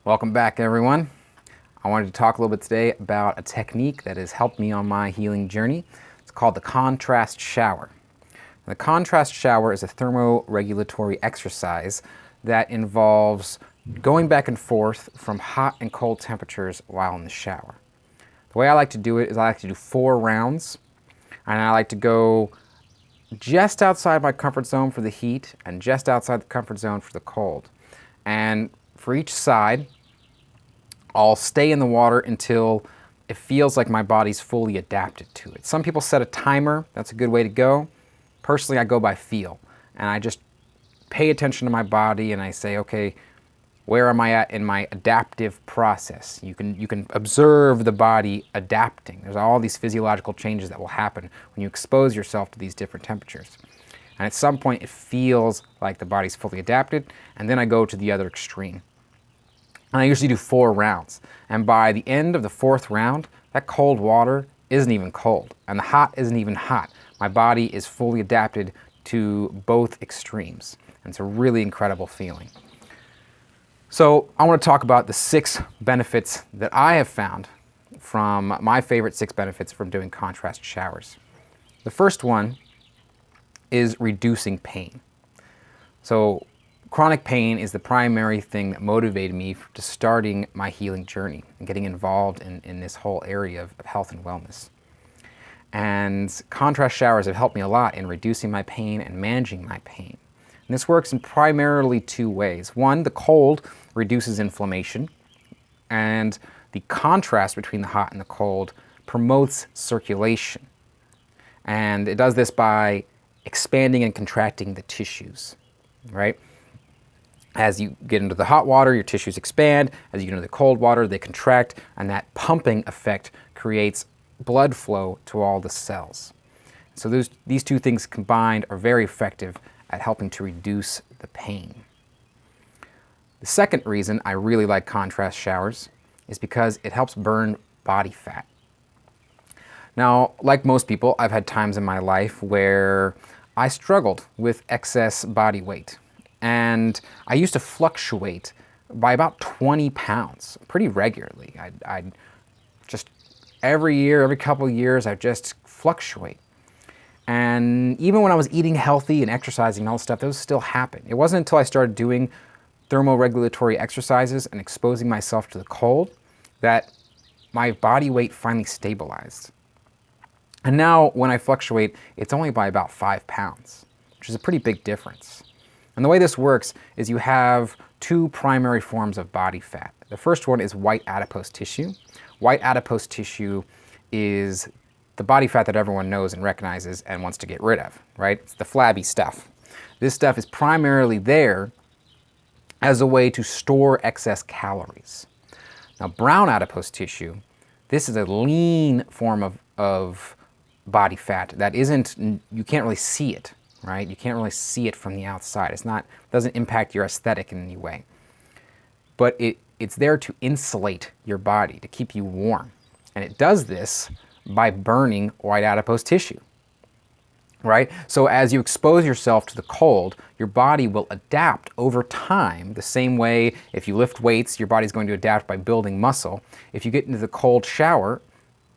Welcome back, everyone. I wanted to talk a little bit today about a technique that has helped me on my healing journey. It's called the contrast shower. The contrast shower is a thermoregulatory exercise that involves going back and forth from hot and cold temperatures while in the shower. The way I like to do it is I like to do 4 rounds, and I like to go just outside my comfort zone for the heat and just outside the comfort zone for the cold. And for each side, I'll stay in the water until it feels like my body's fully adapted to it. Some people set a timer. That's a good way to go. Personally, I go by feel, and I just pay attention to my body and I say, okay, where am I at in my adaptive process? You can observe the body adapting. There's all these physiological changes that will happen when you expose yourself to these different temperatures. And at some point, it feels like the body's fully adapted, and then I go to the other extreme. And I usually do 4 rounds. And by the end of the 4th round, that cold water isn't even cold, and the hot isn't even hot. My body is fully adapted to both extremes. And it's a really incredible feeling. So I want to talk about the 6 benefits that I have found from my favorite 6 benefits from doing contrast showers. The first one is reducing pain. So chronic pain is the primary thing that motivated me to starting my healing journey and getting involved in this whole area of health and wellness. And contrast showers have helped me a lot in reducing my pain and managing my pain. And this works in primarily 2 ways. One, the cold reduces inflammation, and the contrast between the hot and the cold promotes circulation. And it does this by expanding and contracting the tissues, right? As you get into the hot water, your tissues expand. As you get into the cold water, they contract, and that pumping effect creates blood flow to all the cells. So these 2 things combined are very effective at helping to reduce the pain. The second reason I really like contrast showers is because it helps burn body fat. Now, like most people, I've had times in my life where I struggled with excess body weight. And I used to fluctuate by about 20 pounds pretty regularly. I'd just every year, every couple of years, I'd just fluctuate. And even when I was eating healthy and exercising and all this stuff, those still happened. It wasn't until I started doing thermoregulatory exercises and exposing myself to the cold that my body weight finally stabilized. And now when I fluctuate, it's only by about 5 pounds, which is a pretty big difference. And the way this works is you have 2 primary forms of body fat. The first one is white adipose tissue. White adipose tissue is the body fat that everyone knows and recognizes and wants to get rid of, right? It's the flabby stuff. This stuff is primarily there as a way to store excess calories. Now, brown adipose tissue, this is a lean form of body fat that isn't, you can't really see it, right? You can't really see it from the outside. Doesn't impact your aesthetic in any way. But it's there to insulate your body, to keep you warm. And it does this by burning white adipose tissue, right? So as you expose yourself to the cold, your body will adapt over time the same way if you lift weights, your body's going to adapt by building muscle. If you get into the cold shower,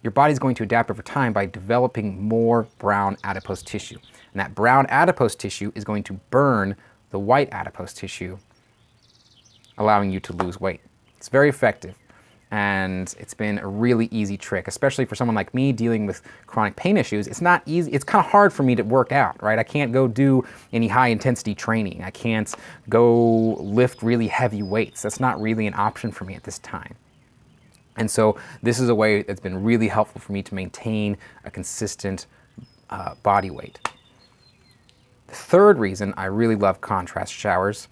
your body's going to adapt over time by developing more brown adipose tissue. And that brown adipose tissue is going to burn the white adipose tissue, allowing you to lose weight. It's very effective, and it's been a really easy trick, especially for someone like me dealing with chronic pain issues. It's not easy. It's kind of hard for me to work out, right? I can't go do any high intensity training. I can't go lift really heavy weights. That's not really an option for me at this time. And so this is a way that's been really helpful for me to maintain a consistent body weight. The third reason I really love contrast showers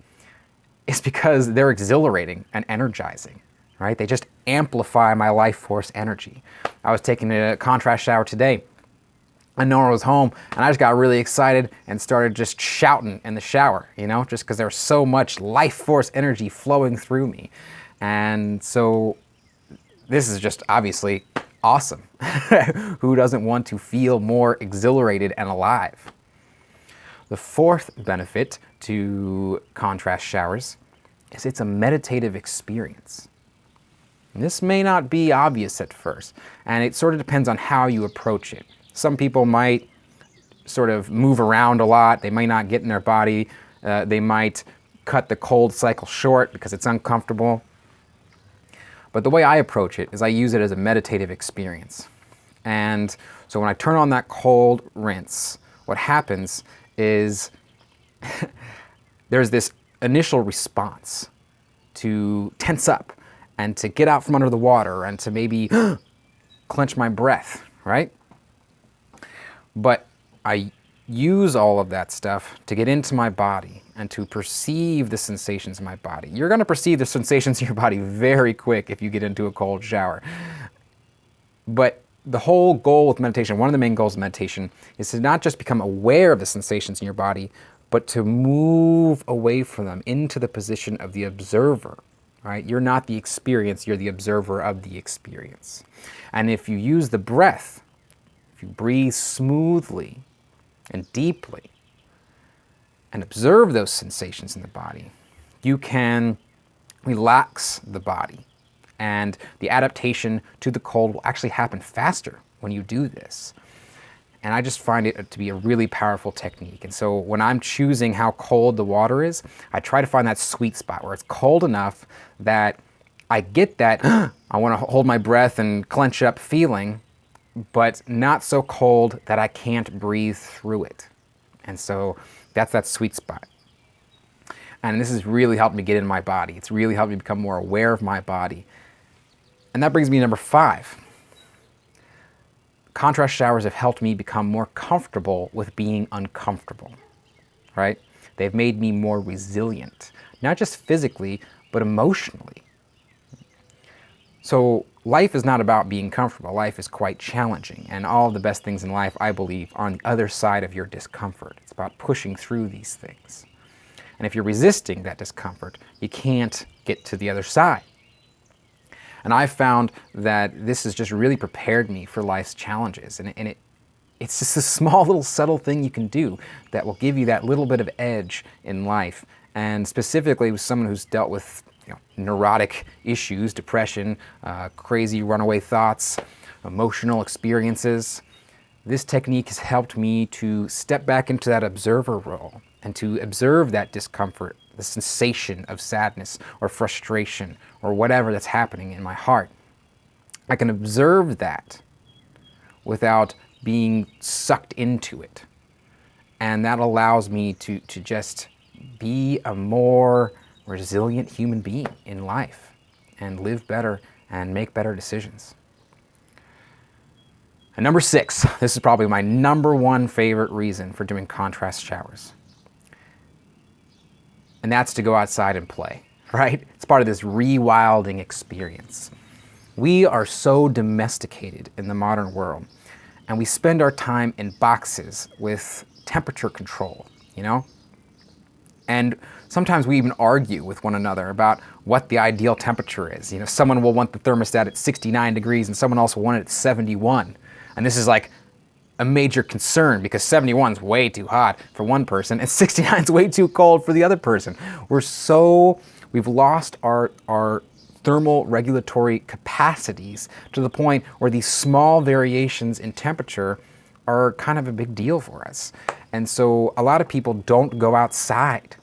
is because they're exhilarating and energizing, right? They just amplify my life force energy. I was taking a contrast shower today, and Nora was home, and I just got really excited and started just shouting in the shower, just because there was so much life force energy flowing through me. And so this is just obviously awesome. Who doesn't want to feel more exhilarated and alive? The fourth benefit to contrast showers is it's a meditative experience. And this may not be obvious at first, and it sort of depends on how you approach it. Some people might sort of move around a lot. They might not get in their body. They might cut the cold cycle short because it's uncomfortable. But the way I approach it is I use it as a meditative experience. And so when I turn on that cold rinse, what happens is there's this initial response to tense up and to get out from under the water and to maybe clench my breath, right? But I use all of that stuff to get into my body and to perceive the sensations in my body. You're going to perceive the sensations in your body very quick if you get into a cold shower. But the whole goal with meditation, one of the main goals of meditation, is to not just become aware of the sensations in your body, but to move away from them into the position of the observer, right? You're not the experience, you're the observer of the experience. And if you use the breath, if you breathe smoothly and deeply and observe those sensations in the body, you can relax the body. And the adaptation to the cold will actually happen faster when you do this. And I just find it to be a really powerful technique. And so when I'm choosing how cold the water is, I try to find that sweet spot where it's cold enough that I get that I want to hold my breath and clench up feeling, but not so cold that I can't breathe through it. And so that's that sweet spot. And this has really helped me get in my body. It's really helped me become more aware of my body. And that brings me to number 5. Contrast showers have helped me become more comfortable with being uncomfortable, right? They've made me more resilient, not just physically, but emotionally. So life is not about being comfortable. Life is quite challenging. And all of the best things in life, I believe, are on the other side of your discomfort. It's about pushing through these things. And if you're resisting that discomfort, you can't get to the other side. And I've found that this has just really prepared me for life's challenges. And it's just a small little subtle thing you can do that will give you that little bit of edge in life. And specifically with someone who's dealt with neurotic issues, depression, crazy runaway thoughts, emotional experiences, this technique has helped me to step back into that observer role and to observe that discomfort, the sensation of sadness or frustration or whatever that's happening in my heart. I can observe that without being sucked into it. And that allows me to just be a more resilient human being in life and live better and make better decisions. And number 6, this is probably my number 1 favorite reason for doing contrast showers. And that's to go outside and play, right? It's part of this rewilding experience. We are so domesticated in the modern world, and we spend our time in boxes with temperature control, And sometimes we even argue with one another about what the ideal temperature is. Someone will want the thermostat at 69 degrees and someone else will want it at 71. And this is like a major concern because 71 is way too hot for one person and 69 is way too cold for the other person. We've lost our thermal regulatory capacities to the point where these small variations in temperature are kind of a big deal for us. And so a lot of people don't go outside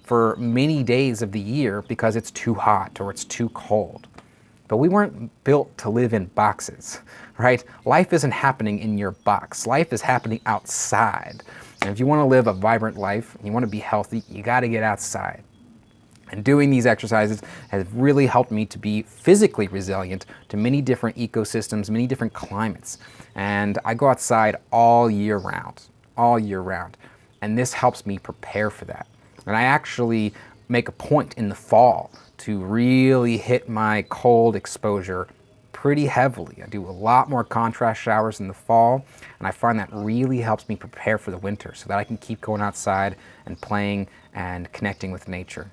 for many days of the year because it's too hot or it's too cold. But we weren't built to live in boxes, right? Life isn't happening in your box. Life is happening outside. And if you want to live a vibrant life, you want to be healthy, you got to get outside. And doing these exercises has really helped me to be physically resilient to many different ecosystems, many different climates. And I go outside all year round. And this helps me prepare for that. And I actually make a point in the fall to really hit my cold exposure pretty heavily. I do a lot more contrast showers in the fall, and I find that really helps me prepare for the winter so that I can keep going outside and playing and connecting with nature.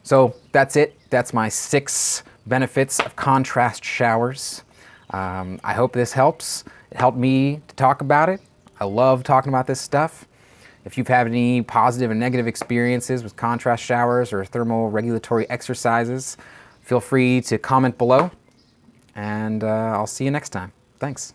So that's it. That's my 6 benefits of contrast showers. I hope this helps. It helped me to talk about it. I love talking about this stuff. If you've had any positive and negative experiences with contrast showers or thermal regulatory exercises, feel free to comment below, and I'll see you next time. Thanks.